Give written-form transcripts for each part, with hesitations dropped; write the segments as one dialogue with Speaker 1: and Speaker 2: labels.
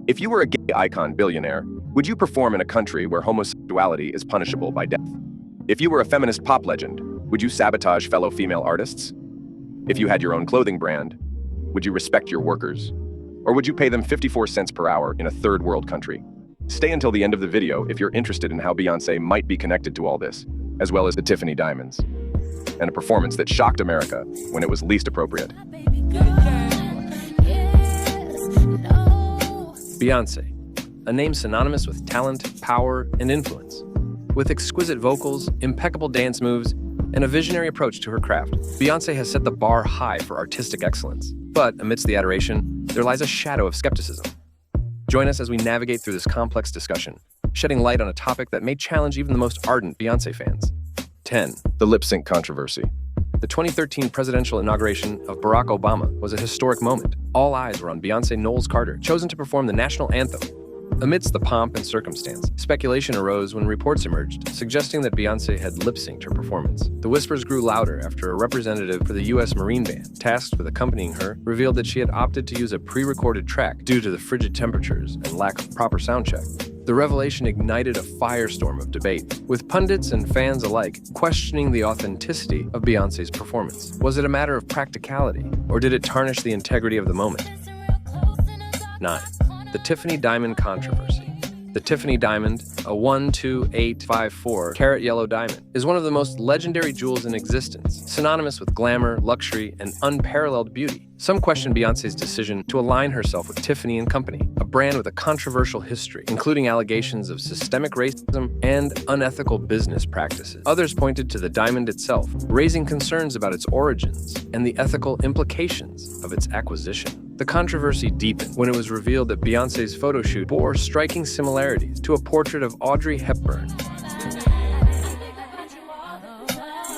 Speaker 1: If you were a gay icon billionaire, would you perform in a country where homosexuality is punishable by death? If you were a feminist pop legend, would you sabotage fellow female artists? If you had your own clothing brand, would you respect your workers? Or would you pay them 54 cents per hour in a third world country? Stay until the end of the video if you're interested in how Beyonce might be connected to all this, as well as the Tiffany diamonds, and a performance that shocked America when it was least appropriate.
Speaker 2: Beyonce, a name synonymous with talent, power, and influence. With exquisite vocals, impeccable dance moves, and a visionary approach to her craft, Beyonce has set the bar high for artistic excellence. But amidst the adoration, there lies a shadow of skepticism. Join us as we navigate through this complex discussion, shedding light on a topic that may challenge even the most ardent Beyonce fans. 10.
Speaker 1: The lip sync controversy.
Speaker 2: The 2013 presidential inauguration of Barack Obama was a historic moment. All eyes were on Beyonce Knowles Carter, chosen to perform the national anthem. Amidst the pomp and circumstance, speculation arose when reports emerged, suggesting that Beyonce had lip-synced her performance. The whispers grew louder after a representative for the U.S. Marine Band, tasked with accompanying her, revealed that she had opted to use a pre-recorded track due to the frigid temperatures and lack of proper sound check. The revelation ignited a firestorm of debate, with pundits and fans alike questioning the authenticity of Beyonce's performance. Was it a matter of practicality, or did it tarnish the integrity of the moment? 9. The Tiffany Diamond Controversy. The Tiffany Diamond, a 12854 carat yellow diamond, is one of the most legendary jewels in existence, synonymous with glamour, luxury, and unparalleled beauty. Some question Beyonce's decision to align herself with Tiffany & Company, a brand with a controversial history, including allegations of systemic racism and unethical business practices. Others pointed to the diamond itself, raising concerns about its origins and the ethical implications of its acquisition. The controversy deepened when it was revealed that Beyonce's photo shoot bore striking similarities to a portrait of Audrey Hepburn,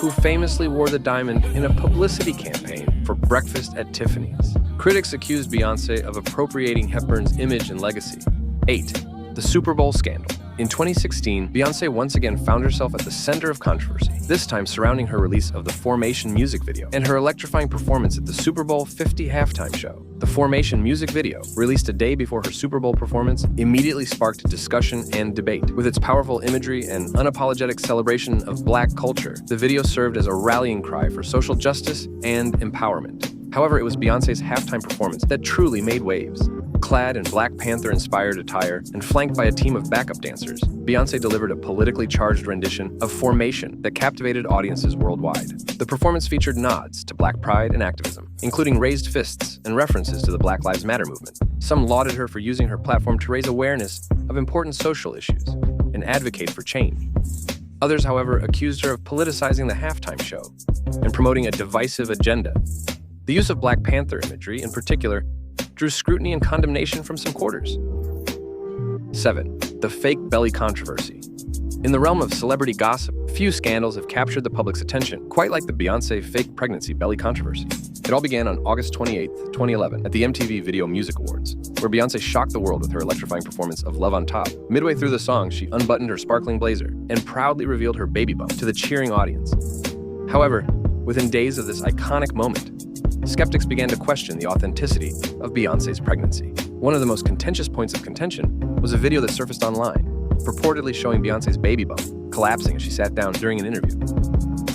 Speaker 2: who famously wore the diamond in a publicity campaign for breakfast at Tiffany's. Critics accused Beyonce of appropriating Hepburn's image and legacy. 8. The Super Bowl scandal. In 2016, Beyonce once again found herself at the center of controversy, this time surrounding her release of the Formation music video and her electrifying performance at the Super Bowl 50 halftime show. The Formation music video, released a day before her Super Bowl performance, immediately sparked discussion and debate. With its powerful imagery and unapologetic celebration of Black culture, the video served as a rallying cry for social justice and empowerment. However, it was Beyonce's halftime performance that truly made waves. Clad in Black Panther-inspired attire and flanked by a team of backup dancers, Beyonce delivered a politically charged rendition of Formation that captivated audiences worldwide. The performance featured nods to Black pride and activism, including raised fists and references to the Black Lives Matter movement. Some lauded her for using her platform to raise awareness of important social issues and advocate for change. Others, however, accused her of politicizing the halftime show and promoting a divisive agenda. The use of Black Panther imagery, in particular, drew scrutiny and condemnation from some quarters. 7. The fake belly controversy. In the realm of celebrity gossip, few scandals have captured the public's attention, quite like the Beyonce fake pregnancy belly controversy. It all began on August 28, 2011, at the MTV Video Music Awards, where Beyonce shocked the world with her electrifying performance of Love on Top. Midway through the song, she unbuttoned her sparkling blazer and proudly revealed her baby bump to the cheering audience. However, within days of this iconic moment, skeptics began to question the authenticity of Beyonce's pregnancy. One of the most contentious points of contention was a video that surfaced online, purportedly showing Beyonce's baby bump collapsing as she sat down during an interview.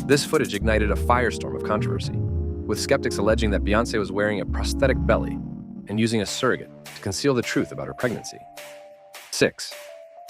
Speaker 2: This footage ignited a firestorm of controversy, with skeptics alleging that Beyonce was wearing a prosthetic belly and using a surrogate to conceal the truth about her pregnancy. 6.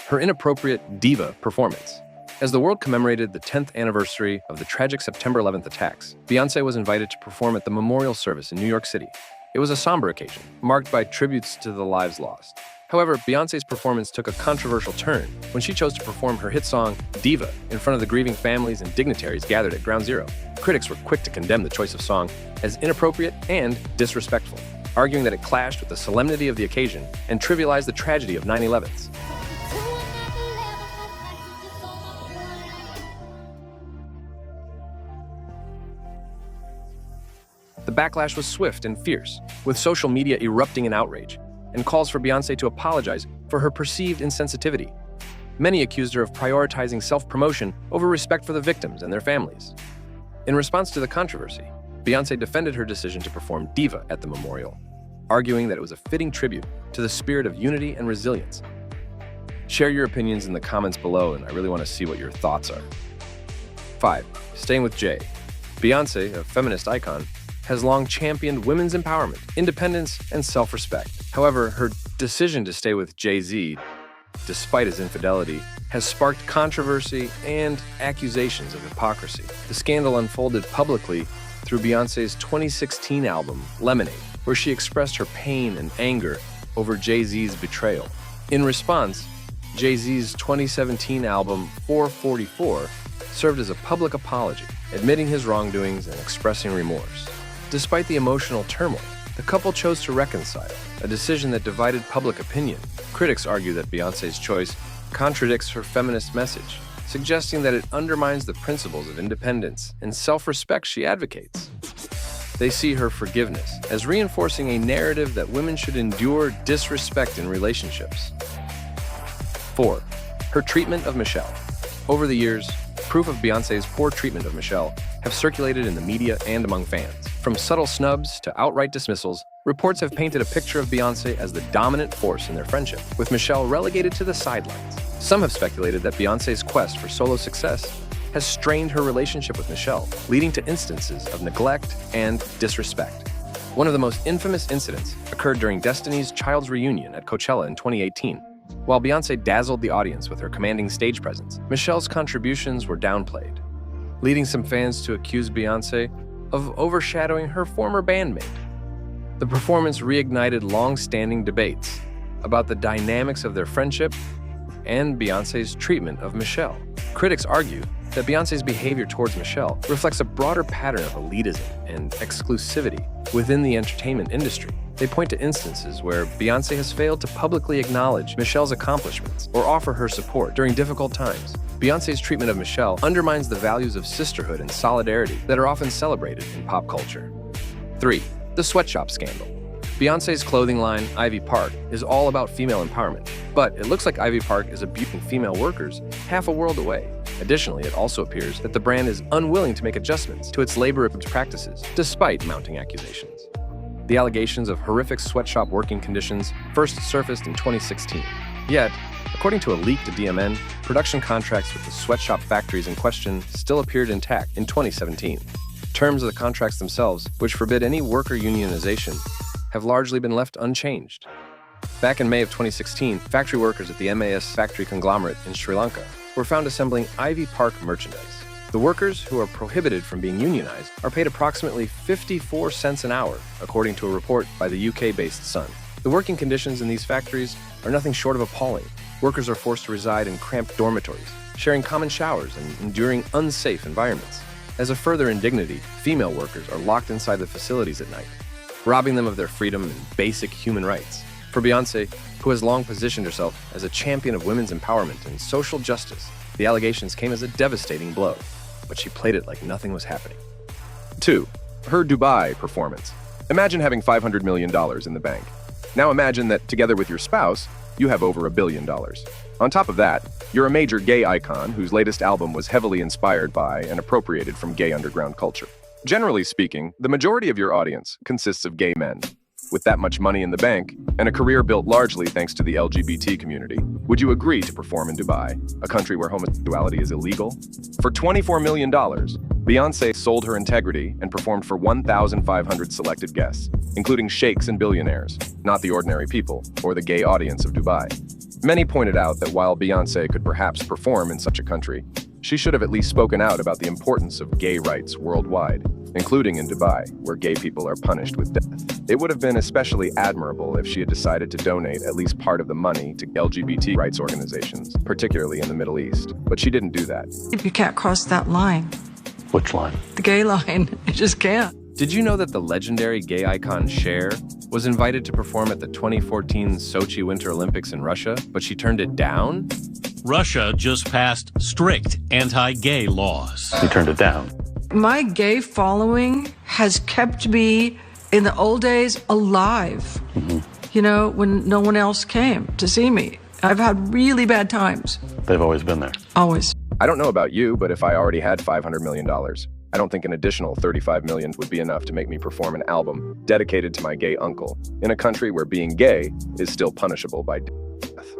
Speaker 2: Her inappropriate diva performance. As the world commemorated the 10th anniversary of the tragic September 11th attacks, Beyonce was invited to perform at the memorial service in New York City. It was a somber occasion, marked by tributes to the lives lost. However, Beyonce's performance took a controversial turn when she chose to perform her hit song, Diva, in front of the grieving families and dignitaries gathered at Ground Zero. Critics were quick to condemn the choice of song as inappropriate and disrespectful, arguing that it clashed with the solemnity of the occasion and trivialized the tragedy of 9/11s. The backlash was swift and fierce, with social media erupting in outrage and calls for Beyonce to apologize for her perceived insensitivity. Many accused her of prioritizing self-promotion over respect for the victims and their families. In response to the controversy, Beyonce defended her decision to perform Diva at the memorial, arguing that it was a fitting tribute to the spirit of unity and resilience. Share your opinions in the comments below, and I really want to see what your thoughts are. 5. Staying with Jay. Beyonce, a feminist icon, has long championed women's empowerment, independence, and self-respect. However, her decision to stay with Jay-Z, despite his infidelity, has sparked controversy and accusations of hypocrisy. The scandal unfolded publicly through Beyonce's 2016 album, Lemonade, where she expressed her pain and anger over Jay-Z's betrayal. In response, Jay-Z's 2017 album, 444, served as a public apology, admitting his wrongdoings and expressing remorse. Despite the emotional turmoil, the couple chose to reconcile, a decision that divided public opinion. Critics argue that Beyonce's choice contradicts her feminist message, suggesting that it undermines the principles of independence and self-respect she advocates. They see her forgiveness as reinforcing a narrative that women should endure disrespect in relationships. 4. Her treatment of Michelle. Over the years, proof of Beyonce's poor treatment of Michelle have circulated in the media and among fans. From subtle snubs to outright dismissals, reports have painted a picture of Beyonce as the dominant force in their friendship, with Michelle relegated to the sidelines. Some have speculated that Beyonce's quest for solo success has strained her relationship with Michelle, leading to instances of neglect and disrespect. One of the most infamous incidents occurred during Destiny's Child's reunion at Coachella in 2018. While Beyonce dazzled the audience with her commanding stage presence, Michelle's contributions were downplayed, leading some fans to accuse Beyonce of overshadowing her former bandmate. The performance reignited long-standing debates about the dynamics of their friendship and Beyonce's treatment of Michelle. Critics argue that Beyonce's behavior towards Michelle reflects a broader pattern of elitism and exclusivity within the entertainment industry. They point to instances where Beyonce has failed to publicly acknowledge Michelle's accomplishments or offer her support during difficult times. Beyonce's treatment of Michelle undermines the values of sisterhood and solidarity that are often celebrated in pop culture. 3. The sweatshop scandal. Beyonce's clothing line, Ivy Park, is all about female empowerment, but it looks like Ivy Park is abusing female workers half a world away. Additionally, it also appears that the brand is unwilling to make adjustments to its labor practices, despite mounting accusations. The allegations of horrific sweatshop working conditions first surfaced in 2016. Yet, according to a leak to DMN, production contracts with the sweatshop factories in question still appeared intact in 2017. Terms of the contracts themselves, which forbid any worker unionization, have largely been left unchanged. Back in May of 2016, factory workers at the MAS factory conglomerate in Sri Lanka were found assembling Ivy Park merchandise. The workers, who are prohibited from being unionized, are paid approximately 54 cents an hour, according to a report by the UK-based Sun. The working conditions in these factories are nothing short of appalling. Workers are forced to reside in cramped dormitories, sharing common showers and enduring unsafe environments. As a further indignity, female workers are locked inside the facilities at night, robbing them of their freedom and basic human rights. For Beyonce, who has long positioned herself as a champion of women's empowerment and social justice, the allegations came as a devastating blow, but she played it like nothing was happening.
Speaker 1: 2. Her Dubai performance. Imagine having $500 million in the bank. Now imagine that, together with your spouse, you have over $1 billion. On top of that, you're a major gay icon whose latest album was heavily inspired by and appropriated from gay underground culture. Generally speaking, the majority of your audience consists of gay men. With that much money in the bank, and a career built largely thanks to the LGBT community, would you agree to perform in Dubai, a country where homosexuality is illegal? For $24 million, Beyonce sold her integrity and performed for 1,500 selected guests, including sheikhs and billionaires, not the ordinary people or the gay audience of Dubai. Many pointed out that while Beyonce could perhaps perform in such a country, she should have at least spoken out about the importance of gay rights worldwide, including in Dubai, where gay people are punished with death. It would have been especially admirable if she had decided to donate at least part of the money to LGBT rights organizations, particularly in the Middle East. But she didn't do that.
Speaker 3: You can't cross that line.
Speaker 4: Which line?
Speaker 3: The gay line. You just can't.
Speaker 2: Did you know that the legendary gay icon Cher was invited to perform at the 2014 Sochi Winter Olympics in Russia, but she turned it down?
Speaker 5: Russia just passed strict anti-gay laws.
Speaker 4: You turned it down.
Speaker 3: My gay following has kept me, in the old days, alive.
Speaker 4: Mm-hmm.
Speaker 3: You know, when no one else came to see me. I've had really bad times.
Speaker 4: They've always been there.
Speaker 3: Always.
Speaker 1: I don't know about you, but if I already had $500 million, I don't think an additional 35 million would be enough to make me perform an album dedicated to my gay uncle in a country where being gay is still punishable by death.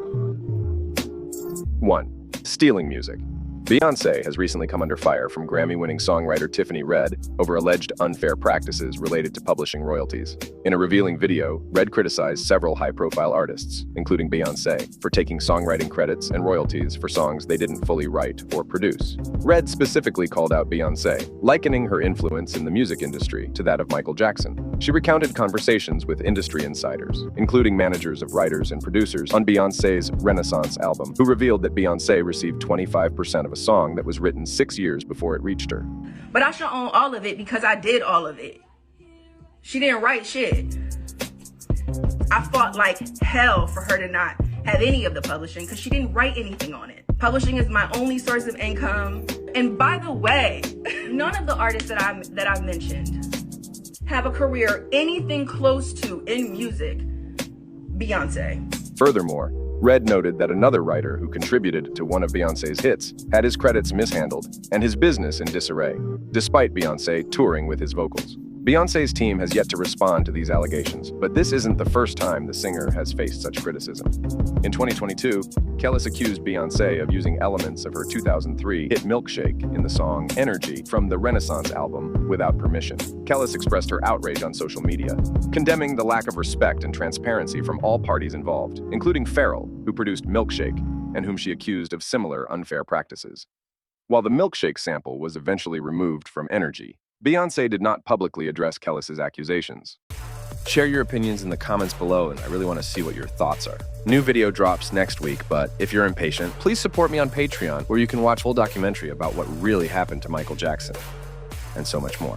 Speaker 1: 1. Stealing music. Beyonce has recently come under fire from Grammy-winning songwriter Tiffany Red over alleged unfair practices related to publishing royalties. In a revealing video, Red criticized several high-profile artists, including Beyonce, for taking songwriting credits and royalties for songs they didn't fully write or produce. Red specifically called out Beyonce, likening her influence in the music industry to that of Michael Jackson. She recounted conversations with industry insiders, including managers of writers and producers on Beyonce's Renaissance album, who revealed that Beyonce received 25% of a song that was written 6 years before it reached her.
Speaker 4: But I should own all of it because I did all of it. She didn't write shit. I fought like hell for her to not have any of the publishing because she didn't write anything on it. Publishing is my only source of income. And by the way, none of the artists that I've mentioned have a career anything close to in music Beyonce.
Speaker 1: Furthermore, Red noted that another writer who contributed to one of Beyonce's hits had his credits mishandled and his business in disarray, despite Beyonce touring with his vocals. Beyonce's team has yet to respond to these allegations, but this isn't the first time the singer has faced such criticism. In 2022, Kellis accused Beyonce of using elements of her 2003 hit Milkshake in the song Energy from the Renaissance album without permission. Kellis expressed her outrage on social media, condemning the lack of respect and transparency from all parties involved, including Pharrell, who produced Milkshake, and whom she accused of similar unfair practices. While the Milkshake sample was eventually removed from Energy, Beyonce did not publicly address Kellis's accusations.
Speaker 2: Share your opinions in the comments below, and I really want to see what your thoughts are. New video drops next week, but if you're impatient, please support me on Patreon, where you can watch full documentary about what really happened to Michael Jackson, and so much more.